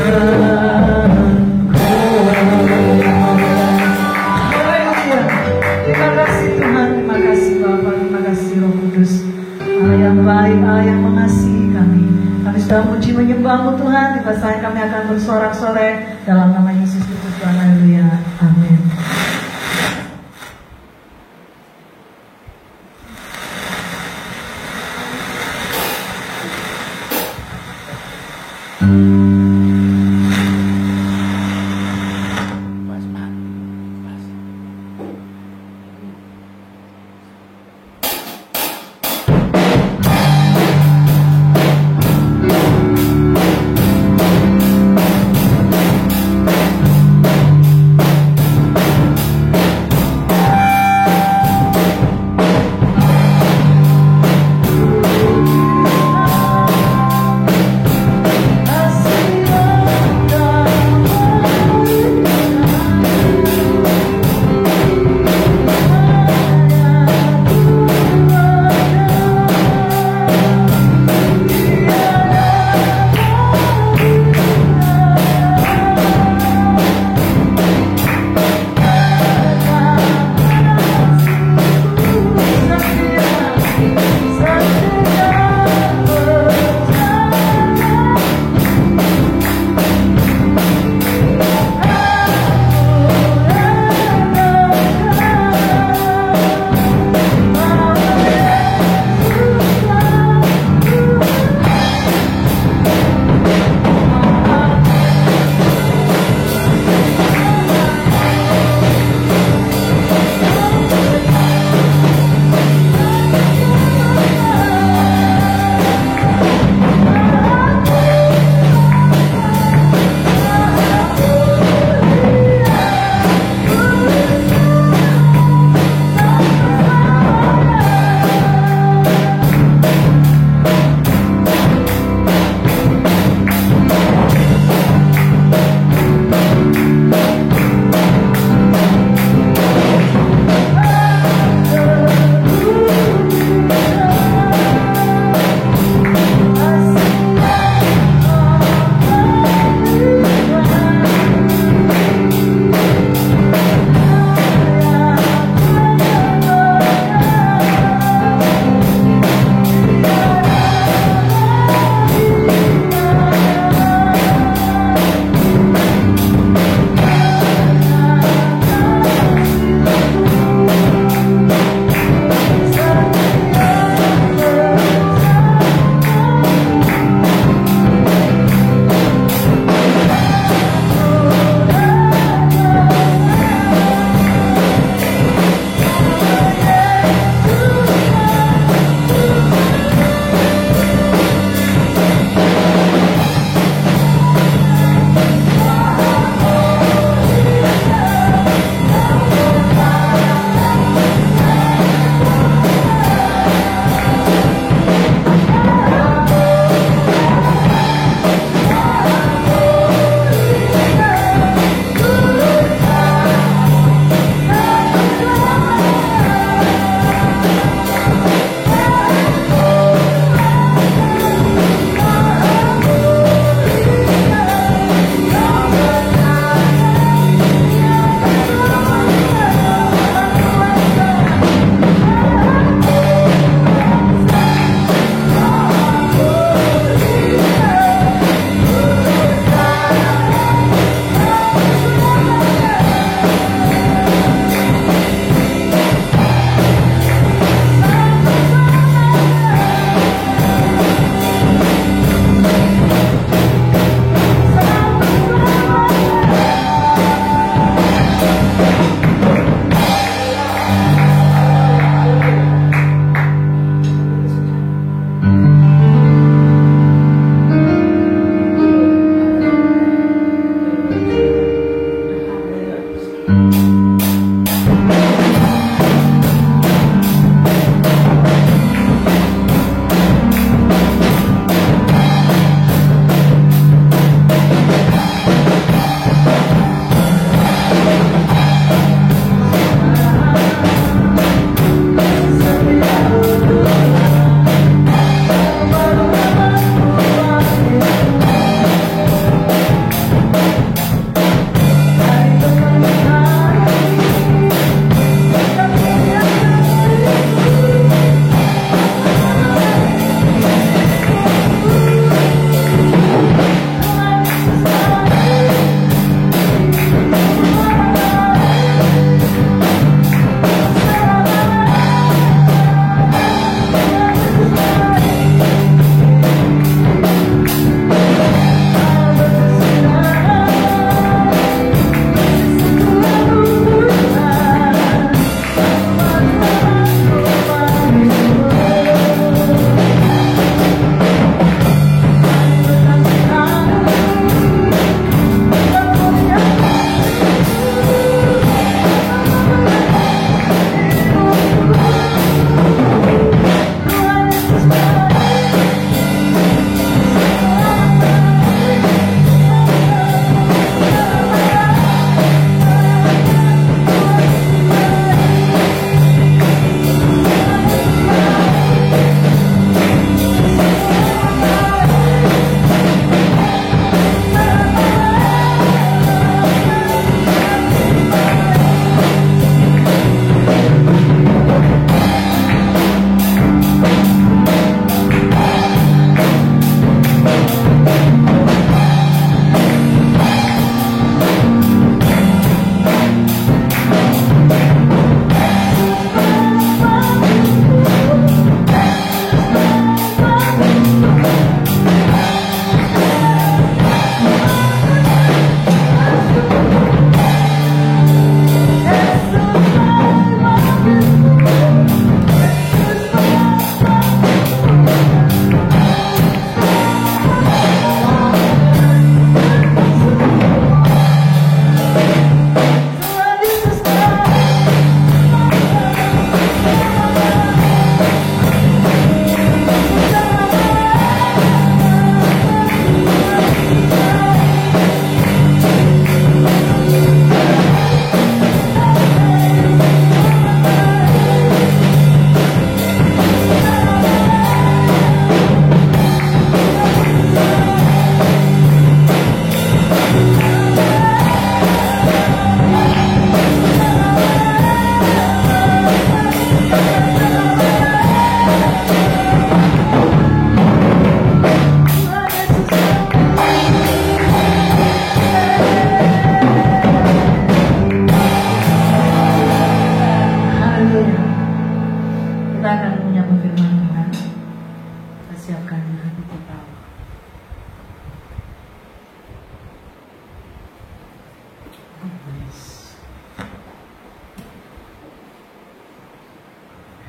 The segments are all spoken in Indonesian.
Terima kasih Tuhan, terima kasih Bapa, terima kasih Roh Kudus, Allah yang baik, Allah yang mengasihi kami. Kami sudah puji menyembah-Mu Tuhan. Tiba saat kami akan bersorak-sorai dalam nama Yesus Kristus Tuhan. Haleluya. Amin. Kasih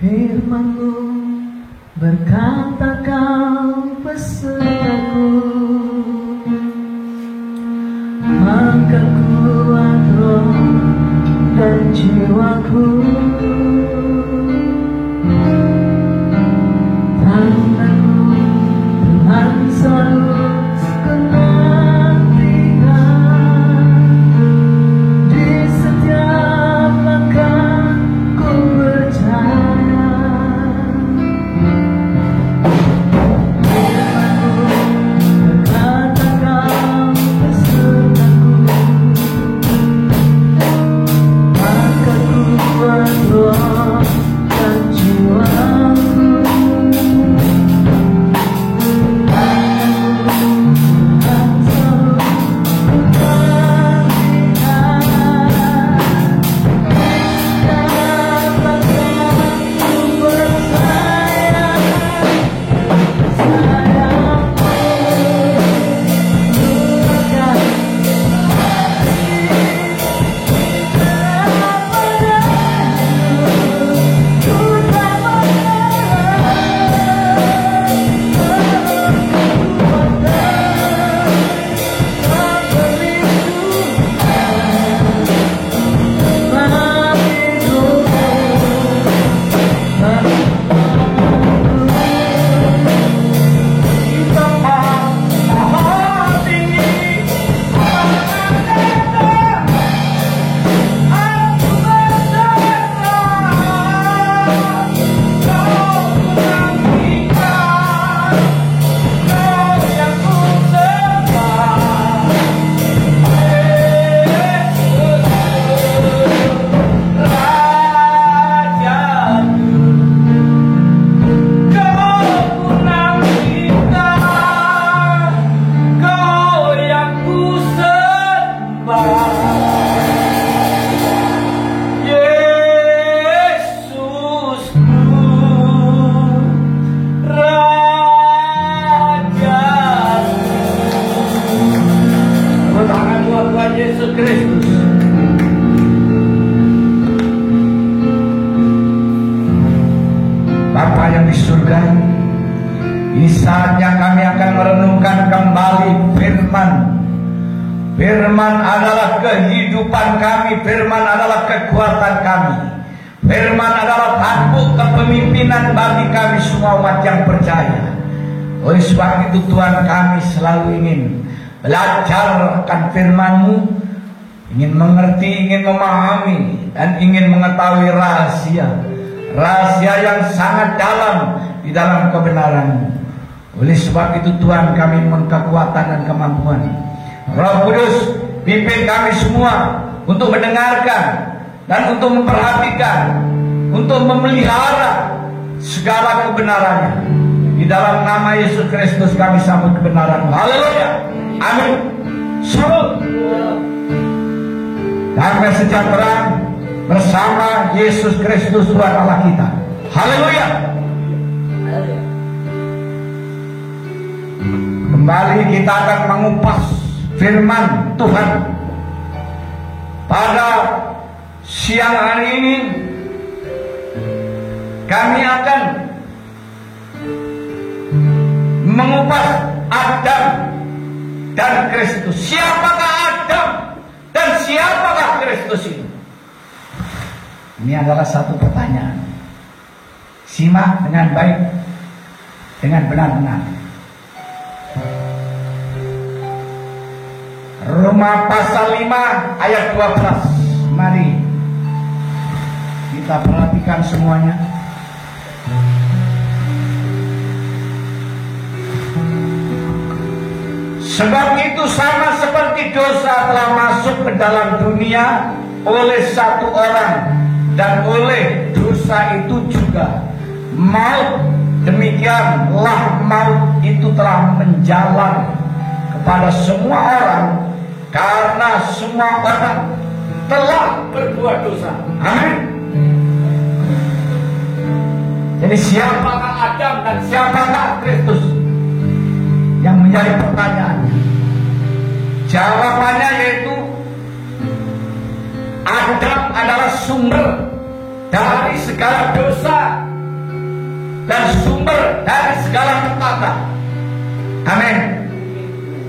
Firman-Mu berkata Kau besertaku, maka kuat roh dan jiwaku. Tangan-Mu Tuhan selalu kunantikan, di setiap langkah ku percaya. Firman-Mu berkata Kau besertaku, maka kuat roh dan jiwaku. Bapa yang di surga, ini saatnya kami akan merenungkan kembali firman. Firman adalah kehidupan kami, firman adalah kekuatan kami, firman adalah tampuk kepemimpinan bagi kami semua umat yang percaya. Oleh sebab itu Tuhan, kami selalu ingin belajar akan firman-Mu, ingin mengerti, ingin memahami, dan ingin mengetahui rahasia yang sangat dalam di dalam kebenaran-Mu. Oleh sebab itu Tuhan, kami mohon kekuatan dan kemampuan. Roh Kudus, pimpin kami semua untuk mendengarkan dan untuk memperhatikan, untuk memelihara segala kebenarannya. Di dalam nama Yesus Kristus kami sambut kebenaran. Haleluya. Amin. Salam. Damai sejahtera bersama Yesus Kristus Tuhan Allah kita. Haleluya. Kembali kita akan mengupas firman Tuhan. Pada siang hari ini kami akan mengupas Adam dan Kristus. Siapakah Adam dan siapakah Kristus itu? Ini adalah satu pertanyaan. Simak dengan baik, dengan benar-benar. Roma pasal 5 ayat 12. Mari kita perhatikan semuanya. Sebab itu sama seperti dosa telah masuk ke dalam dunia oleh satu orang, dan oleh dosa itu juga maut, demikianlah maut itu telah menjalar kepada semua orang, karena semua orang telah berbuat dosa. Amin. Jadi siapakah Adam dan siapakah Kristus? Yang menjadi pertanyaan. Jawabannya yaitu Adam adalah sumber dari segala dosa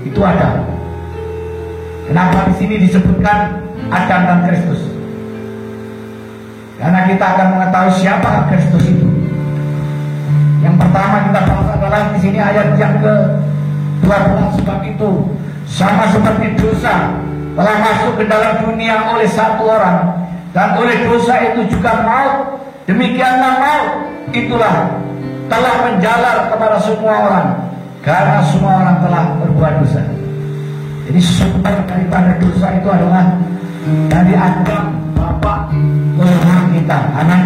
Itu Adam. Kenapa di sini disebutkan Adam dan Kristus? Karena kita akan mengetahui siapa Kristus itu. Yang pertama kita bahas adalah di sini ayat yang ke-12, sebab itu sama seperti dosa telah masuk ke dalam dunia oleh satu orang, dan oleh dosa itu juga maut, demikianlah maut itulah telah menjalar kepada semua orang, karena semua orang telah berbuat dosa. Jadi sumber daripada dosa itu adalah dari Adam, bapak leluhur kita. Amin.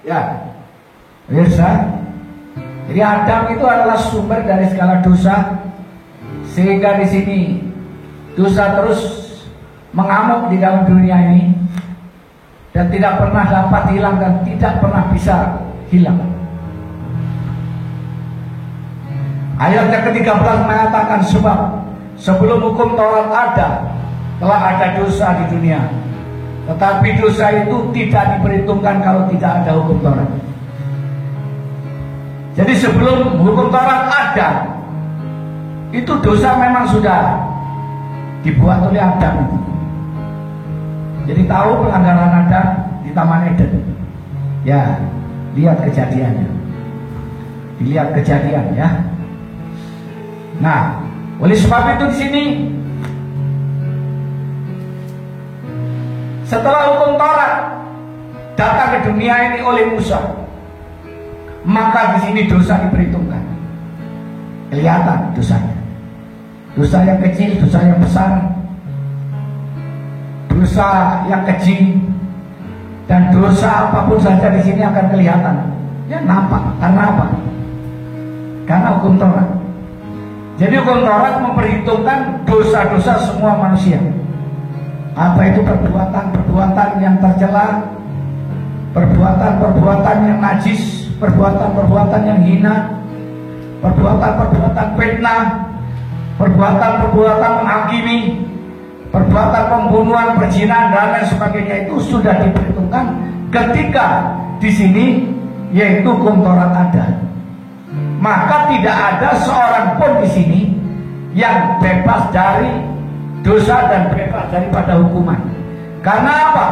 Ya, pemirsa. Jadi Adam itu adalah sumber dari segala dosa, sehingga di sini dosa terus mengamuk di dalam dunia ini dan tidak pernah dapat hilang dan tidak pernah bisa hilang. Ayat yang ke-13 mengatakan, sebab sebelum hukum Taurat ada, telah ada dosa di dunia, tetapi dosa itu tidak diperhitungkan kalau tidak ada hukum Taurat. Jadi sebelum hukum Taurat ada, itu dosa memang sudah dibuat oleh Adam itu. Jadi tahu pelanggaran Adam di Taman Eden? Ya, lihat kejadiannya. Dilihat kejadian ya. Nah, oleh sebab itu di sini setelah hukum Taurat datang ke dunia ini oleh Musa, maka di sini dosa diperhitungkan. Kelihatan dosanya. Dosa yang kecil, dosa yang besar, dosa yang kecil, dan dosa apapun saja di sini akan kelihatan. Ya nampak. Karena apa? Karena hukum Taurat. Jadi hukum Taurat memperhitungkan dosa-dosa semua manusia. Apa itu perbuatan-perbuatan yang tercela, perbuatan-perbuatan yang najis, perbuatan-perbuatan yang hina, perbuatan-perbuatan fitnah, perbuatan-perbuatan menghakimi, perbuatan pembunuhan, perzinahan dan lain sebagainya, itu sudah diperhitungkan ketika di sini, yaitu hukum Taurat ada. Maka tidak ada seorang pun di sini yang bebas dari dosa dan bebas daripada hukuman. Karena apa?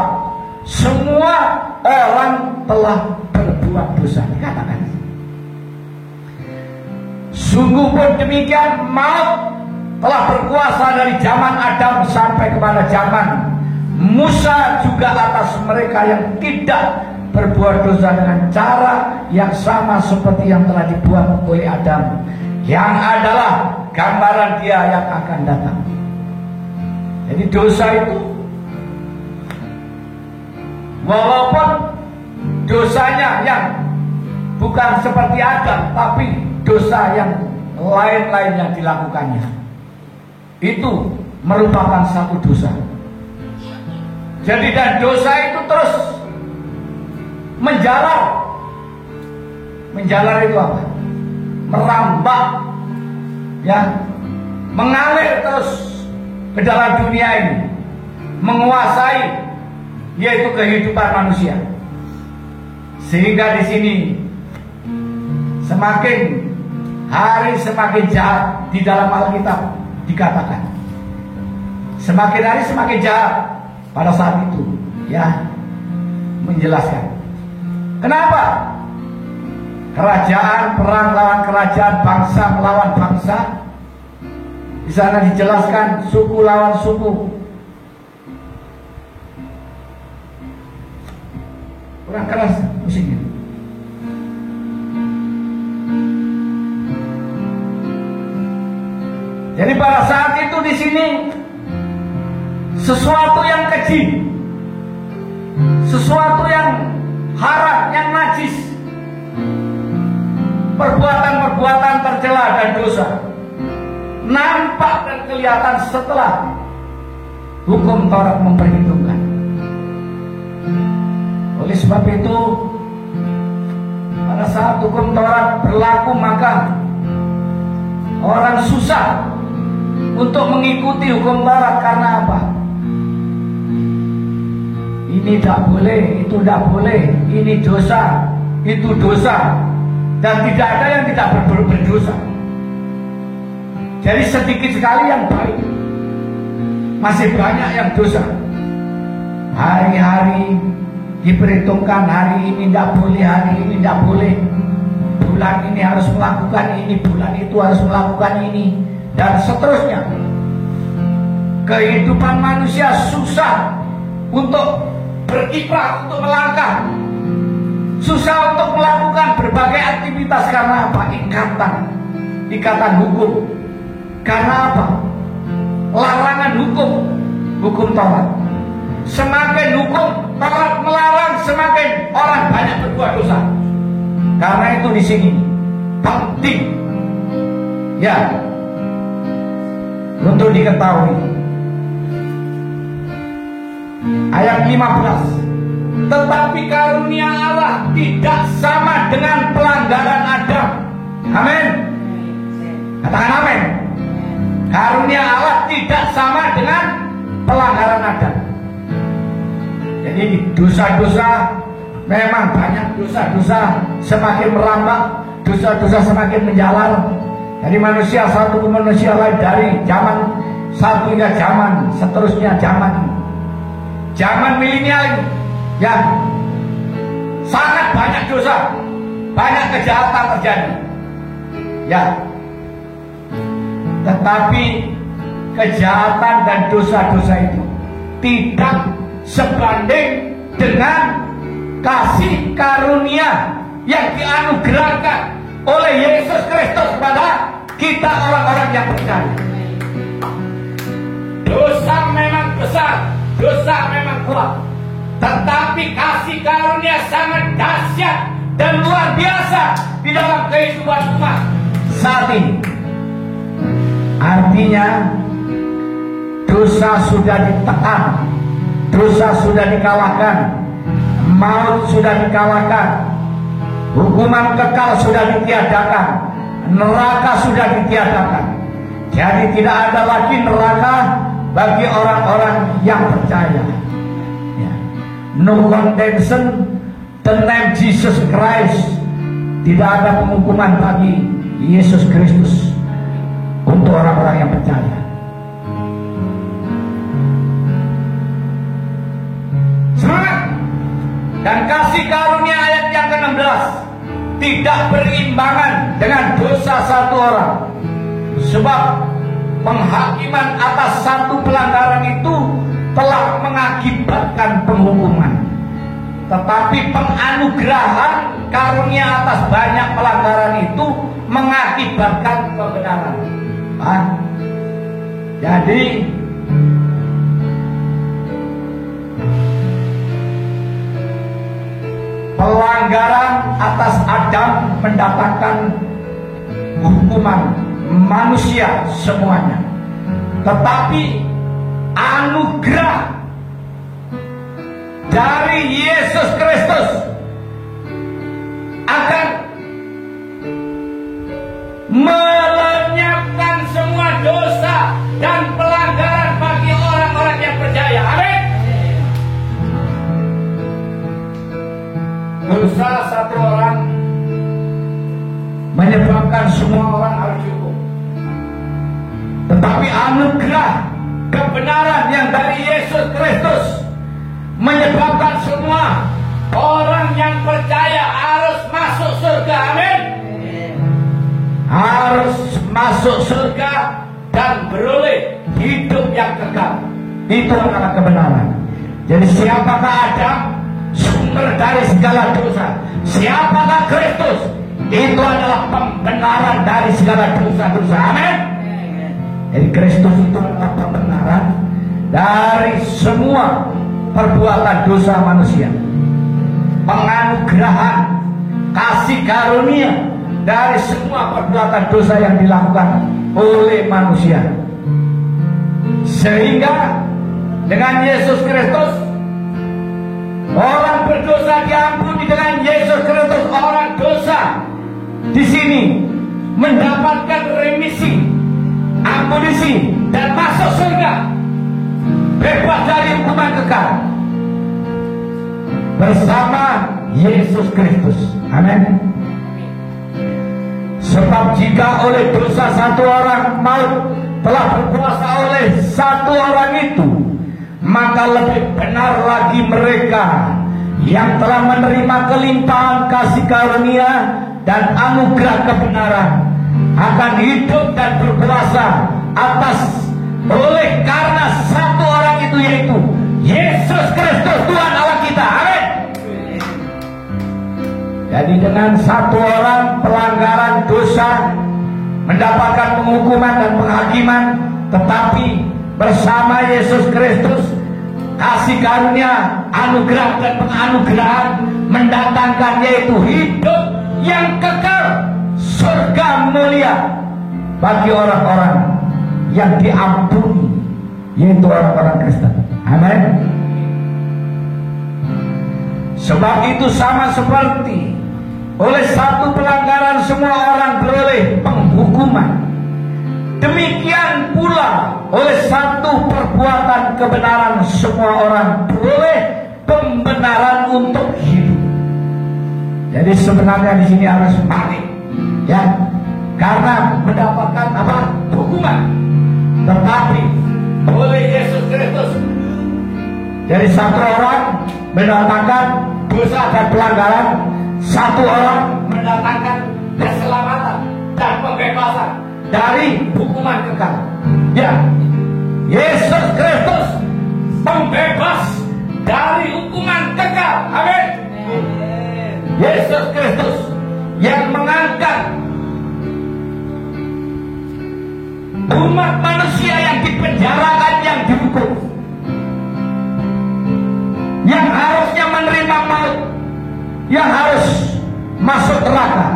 Semua orang telah berbuat dosa, dikatakan. Sungguh pun demikian, maut telah berkuasa dari zaman Adam sampai kepada zaman Musa juga atas mereka yang tidak berbuat dosa dengan cara yang sama seperti yang telah dibuat oleh Adam, yang adalah gambaran dia yang akan datang. Jadi dosa itu, walaupun dosanya yang bukan seperti Adam, tapi dosa yang lain-lainnya dilakukannya, itu merupakan satu dosa. Jadi dan dosa itu terus menjalar. Menjalar itu apa? Merambat, ya, mengalir terus ke dalam dunia ini, menguasai yaitu kehidupan manusia. Sehingga di sini semakin hari semakin jahat. Di dalam Alkitab dikatakan semakin hari semakin jahat pada saat itu, ya, menjelaskan. Kenapa? Kerajaan perang lawan kerajaan, bangsa melawan bangsa. Di sana dijelaskan suku lawan suku. Kurang keras musiknya. Jadi pada saat itu di sini sesuatu yang keji, sesuatu yang haram, yang najis, perbuatan-perbuatan tercela dan dosa nampak dan kelihatan setelah hukum Taurat memperhitungkan. Oleh sebab itu, pada saat hukum Taurat berlaku, maka orang susah untuk mengikuti hukum Taurat. Karena apa? Ini ini tidak boleh, itu tidak boleh, ini dosa, itu dosa, dan tidak ada yang tidak berdosa. Jadi sedikit sekali yang baik, masih banyak yang dosa. Hari-hari diperhitungkan, hari ini tidak boleh, hari ini tidak boleh, bulan ini harus melakukan ini, bulan itu harus melakukan ini, dan seterusnya. Kehidupan manusia susah untuk berkiprah, untuk melangkah, susah untuk melakukan berbagai aktivitas. Karena apa? Ikatan hukum. Karena apa? Larangan hukum, hukum Taurat. Semakin hukum Taurat melarang, semakin orang banyak berbuat dosa. Karena itu di sini penting ya untuk diketahui. Ayat 15. Tetapi karunia Allah tidak sama dengan pelanggaran Adam. Amin. Katakan amin. Karunia Allah tidak sama dengan pelanggaran Adam. Jadi dosa-dosa memang banyak, dosa-dosa semakin merambah, dosa-dosa semakin menjalar dari manusia satu ke manusia lain, dari zaman satu hingga zaman seterusnya, zaman milenial ya, sangat banyak dosa, banyak kejahatan terjadi ya. Tetapi kejahatan dan dosa-dosa itu tidak sebanding dengan kasih karunia yang dianugerahkan oleh Yesus Kristus kepada kita orang-orang yang percaya. Dosa memang besar, dosa memang kuat, tetapi kasih karunia sangat dahsyat dan luar biasa di dalam kehidupan umat saat ini. Artinya dosa sudah ditekan, dosa sudah dikalahkan, maut sudah dikalahkan, hukuman kekal sudah ditiadakan, neraka sudah ditiadakan. Jadi tidak ada lagi neraka bagi orang-orang yang percaya. No condemnation, the name Jesus Christ. Tidak ada penghukuman bagi Yesus Kristus untuk orang-orang yang percaya. Semangat! Dan kasih karunia ayat yang ke-16 tidak berimbangan dengan dosa satu orang. Sebab penghakiman atas satu pelanggaran itu telah mengakibatkan penghukuman. Tetapi penganugerahan karunia atas banyak pelanggaran itu mengakibatkan kebenaran. Jadi pelanggaran atas Adam mendatangkan hukuman manusia semuanya. Tetapi anugerah dari Yesus Kristus akan melenyapkan semua dosa dan pelanggaran bagi orang-orang yang percaya. Amin. Dosa satu orang menyebabkan semua orang harus dihukum. Tetapi anugerah kebenaran yang dari Yesus Kristus menyebabkan semua orang yang percaya harus masuk surga. Amin. Harus masuk surga dan beroleh hidup yang kekal. Itu adalah kebenaran. Jadi siapakah Adam? Sumber dari segala dosa. Siapakah Kristus? Itu adalah pembenaran dari segala dosa-dosa. Amin. Jadi Kristus itu adalah pembenaran dari semua perbuatan dosa manusia. Penganugerahan kasih karunia dari semua perbuatan dosa yang dilakukan oleh manusia. Sehingga dengan Yesus Kristus orang berdosa diampuni. Dengan Yesus Kristus orang dosa di sini mendapatkan remisi, amunisi, dan masuk surga, bebas dari hukuman kekal. bersama Yesus Kristus. Amin. Sebab jika oleh dosa satu orang maut telah berkuasa oleh satu orang itu, maka lebih benar lagi mereka yang telah menerima kelimpahan kasih karunia dan anugerah kebenaran akan hidup dan berkuasa atas oleh karena satu orang itu, yaitu Yesus Kristus Tuhan Allah kita. Amin. Jadi dengan satu orang pelanggaran dosa mendapatkan penghukuman dan penghakiman, tetapi bersama Yesus Kristus kasih karunia, anugerah dan penganugerahan mendatangkan yaitu hidup yang kekal, surga mulia bagi orang-orang yang diampuni, yaitu orang-orang Kristen. Amin. Sebab itu sama seperti oleh satu pelanggaran semua orang beroleh penghukuman, demikian pula oleh satu perbuatan kebenaran semua orang beroleh pembenaran untuk hidup. Jadi sebenarnya di sini harus panik, ya, karena mendapatkan apa? Hukuman. Tetapi oleh Yesus Kristus, dari satu orang mendatangkan dosa dan pelanggaran, satu orang mendatangkan keselamatan dan pembebasan dari hukuman kekal. Ya, Yesus Kristus pembebas dari hukuman kekal. Amin. Yesus Kristus yang mengangkat umat manusia yang dipenjarakan, yang dihukum, yang harusnya menerima maut, yang harus masuk neraka,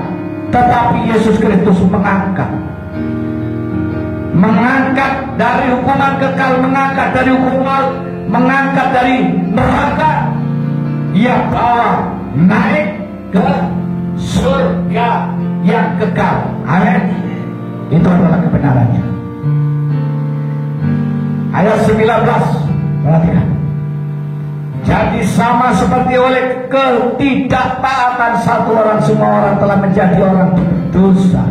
tetapi Yesus Kristus mengangkat dari hukuman kekal, mengangkat dari hukum maut, mengangkat dari neraka, Ia bawa naik ke surga yang kekal. Amin. Itu adalah kebenarannya. Ayat 19, perhatikan. Jadi sama seperti oleh ketidaktaatan satu orang semua orang telah menjadi orang berdosa,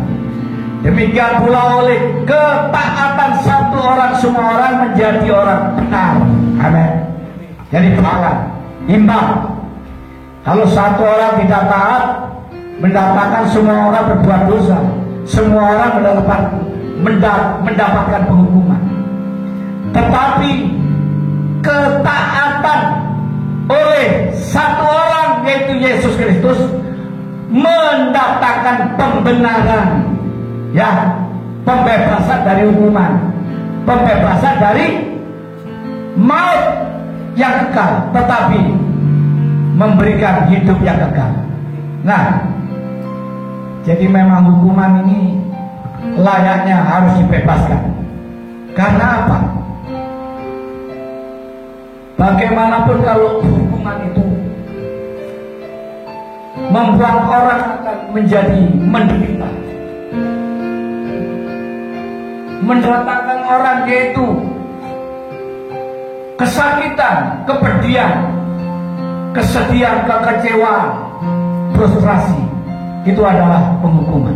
demikian pula oleh ketaatan satu orang semua orang menjadi orang benar. Amin. Jadi perlahan, imbang. Kalau satu orang tidak taat, mendatangkan semua orang berbuat dosa, semua orang mendapatkan penghukuman. Tetapi ketaatan oleh satu orang, yaitu Yesus Kristus, mendatangkan pembenaran, ya, pembebasan dari hukuman, pembebasan dari maut yang kekal, tetapi memberikan hidup yang kekal. Nah, jadi memang hukuman ini layaknya harus dibebaskan. Karena apa? Bagaimanapun kalau hukuman itu membuat orang akan menjadi menderita, mendatangkan orang yaitu kesakitan, kepedihan, kesedihan, kekecewaan, frustrasi, itu adalah penghukuman.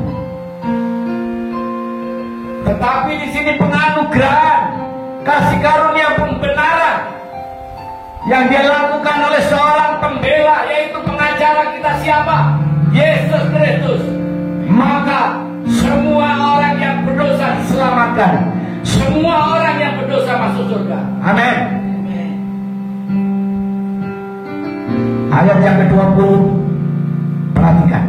Tetapi di sini penganugerahan, kasih karunia, pembenaran yang dia lakukan oleh seorang pembela, yaitu pengacara kita siapa? Yesus Kristus. Maka semua orang yang berdosa diselamatkan, semua orang yang berdosa masuk surga. Amin. Ayat yang ke-20, perhatikan.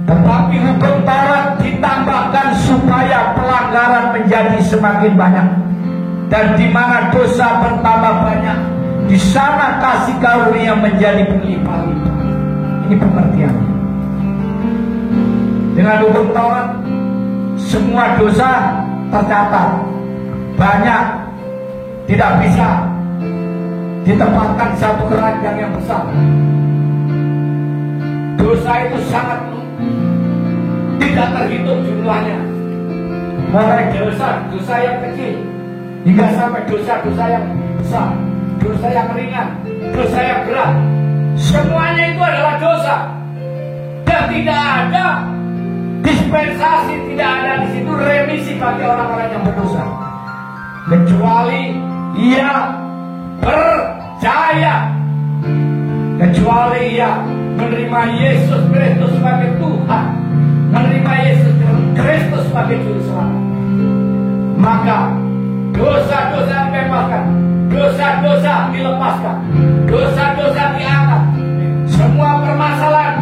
Tetapi hukum Taurat ditambahkan supaya pelanggaran menjadi semakin banyak, dan di mana dosa bertambah banyak, di sana kasih karunia menjadi berlimpah-limpah. Ini pengertiannya. Dengan hukum Taurat, semua dosa tercatat, banyak, tidak bisa ditempatkan satu keranjang yang besar. Dosa itu sangat tidak terhitung jumlahnya, mulai dosa yang kecil hingga sampai dosa-dosa yang besar, dosa yang ringan dosa yang berat. Semuanya itu adalah dosa. Dan tidak ada dispensasi, tidak ada di situ remisi bagi orang-orang yang berdosa. Kecuali ia percaya, kecuali ia menerima Yesus Kristus sebagai Tuhan, menerima Yesus Kristus sebagai Juru Selamat, maka dosa-dosa dibebaskan, dosa-dosa dilepaskan, dosa-dosa diangkat, semua permasalahan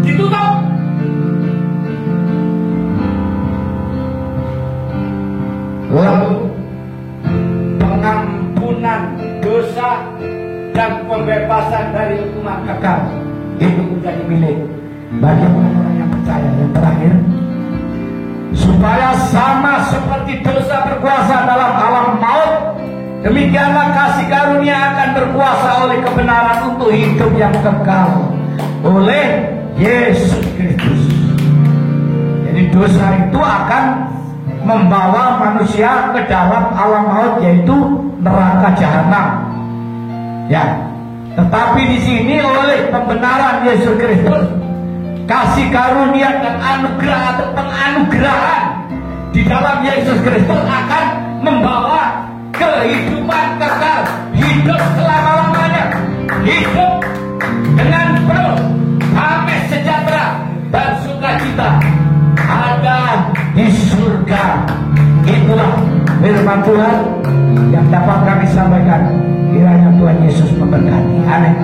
ditutup. Lalu pengampunan dosa dan pembebasan dari hukuman kekal itu menjadi milik bagi orang-orang yang percaya. Yang terakhir, supaya sama seperti dosa berkuasa dalam alam maut, demikianlah kasih karunia akan berkuasa oleh kebenaran untuk hidup yang kekal oleh Yesus Kristus. Jadi dosa itu akan membawa manusia ke dalam alam maut, yaitu neraka jahanam. Ya, tetapi di sini oleh pembenaran Yesus Kristus, kasih karunia dan anugerah atau penganugerahan di dalam Yesus Kristus akan membawa kehidupan kekal, hidup selama-lamanya, hidup dengan penuh damai sejahtera dan sukacita ada di surga. Itulah firman Tuhan yang dapat kami sampaikan. Kiranya Tuhan Yesus memberkati. Amin.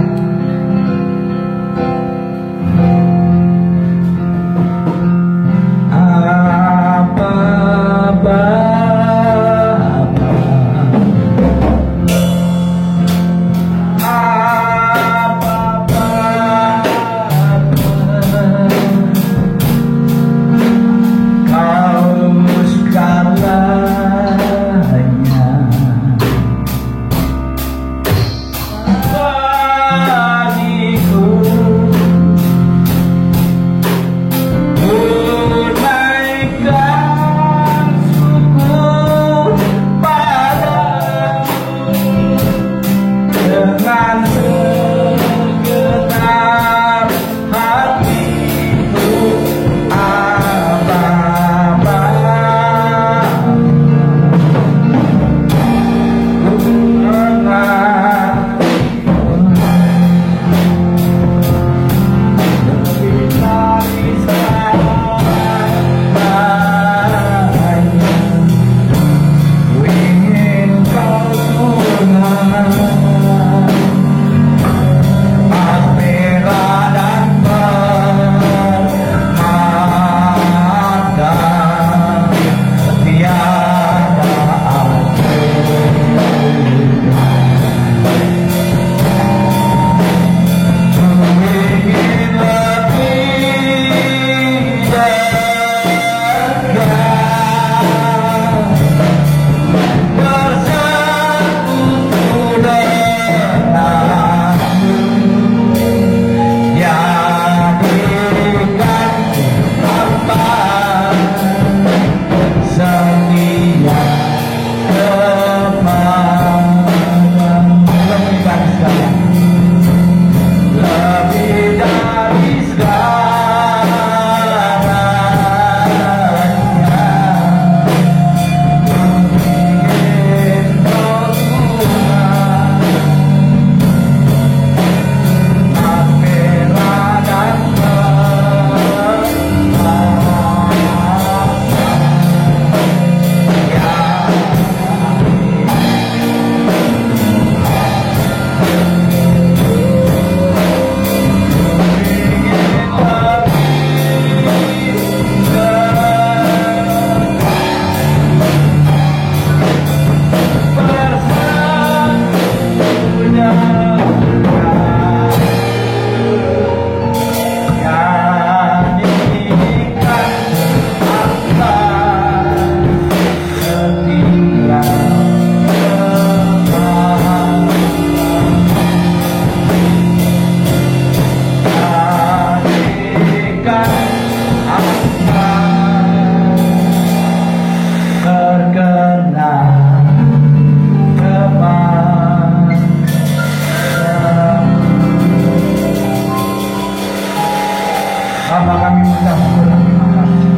ucap syukur dan terima kasih.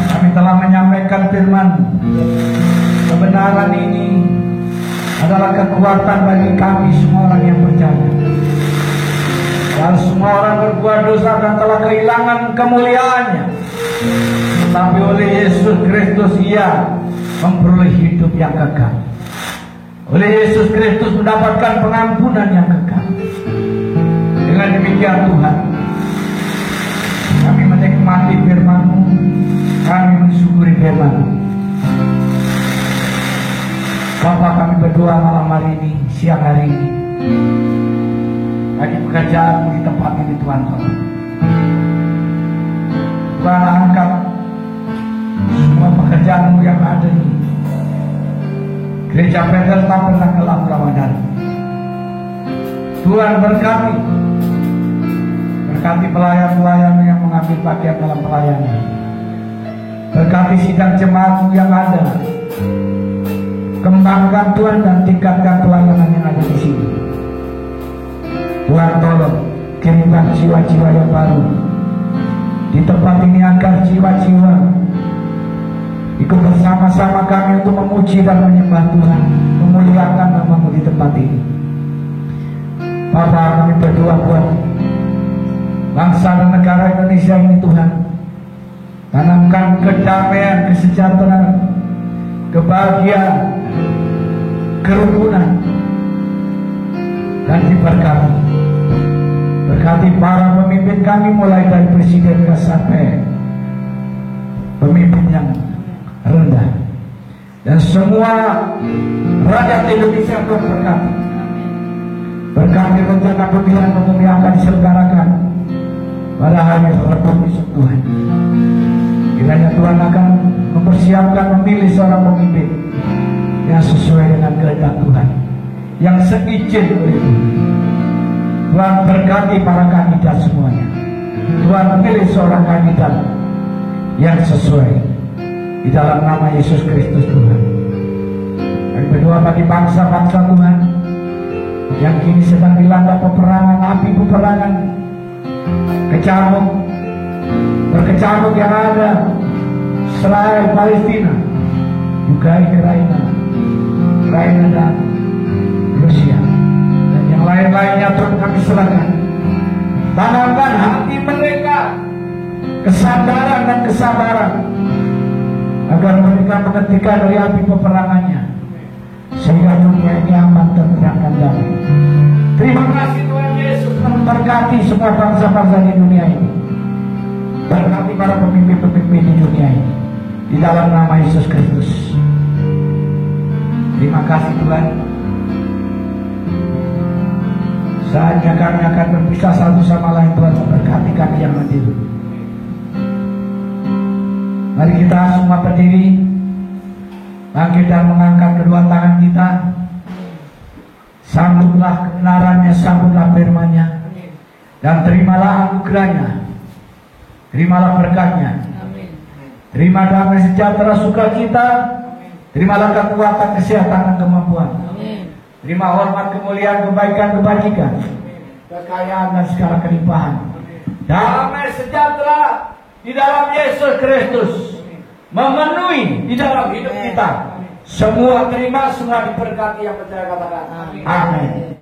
Kami telah menyampaikan firman. Kebenaran ini adalah kekuatan bagi kami semua orang yang percaya. Dan semua orang berbuat dosa dan telah kehilangan kemuliaannya. Tetapi oleh Yesus Kristus ia memperoleh hidup yang kekal. Oleh Yesus Kristus mendapatkan pengampunan yang kekal. Dengan demikian Tuhan, kami menikmati firman-Mu, kami mensyukuri firman-Mu. Bapa, kami berdoa malam hari ini, siang hari ini, bagi pekerjaan-Mu di tempat ini Tuhan. Tuhan, angkat semua pekerjaan-Mu yang ada ini. Gereja Bethel tak pernah gelap Ramadan. Tuhan berkati pelayan-pelayan yang mengambil bagian dalam pelayanan. Berkati sidang jemaat yang ada. Kembangkan Tuhan dan tingkatkan pelayanan yang ada di sini. Tuhan tolong kirimkan jiwa-jiwa yang baru di tempat ini agar jiwa-jiwa ikut bersama-sama kami untuk memuji dan menyembah Tuhan, memuliakan nama-Mu di tempat ini. Bapa, kami berdoa buat bangsa dan negara Indonesia ini Tuhan. Tanamkan kedamaian, kesejahteraan, kebahagiaan, kerukunan, dan diberkati. Berkati para pemimpin kami mulai dari presiden sampai pemimpin yang rendah. Dan semua rakyat Indonesia berkati. Berkati rencana pemilihan umum yang akan diselenggarakan pada hari Rabu besok Tuhan. Kiranya Tuhan akan mempersiapkan memilih seorang pemimpin yang sesuai dengan kehendak Tuhan, yang seizin oleh Tuhan. Tuhan berkati para kandidat semuanya. Tuhan pilih seorang kandidat yang sesuai di dalam nama Yesus Kristus Tuhan. Kami berdoa bagi bangsa-bangsa Tuhan yang kini sedang dilanda peperangan, api peperangan, berkecamuk yang ada Israel, Palestina, juga Ukraina dan Rusia, dan yang lain-lainnya Tuhan kami serahkan. Tanamkan hati mereka kesadaran dan kesabaran agar mereka menghentikan dari api peperangannya, sehingga dunia ini aman dan terangkan damai. Terima kasih Tuhan Yesus memberkati semua bangsa-bangsa di dunia ini. Berkati para pemimpin-pemimpin di dunia ini di dalam nama Yesus Kristus. Terima kasih Tuhan. Saatnya kami akan berpisah satu sama lain. Tuhan memberkati kami yang hadir. Mari kita semua berdiri, bangkit dan mengangkat kedua tangan kita. Sambutlah kebenarannya, sambutlah firman-Nya, dan terimalah anugerahnya, terimalah berkat-Nya. Terima damai sejahtera sukacita, terimalah kekuatan, kesehatan, dan kemampuan. Terima hormat, kemuliaan, kebaikan, kebajikan, kekayaan, dan segala kelimpahan. Damai sejahtera di dalam Yesus Kristus memenuhi di dalam hidup kita. Semua terima, semua diberkati yang percaya, katakan amin.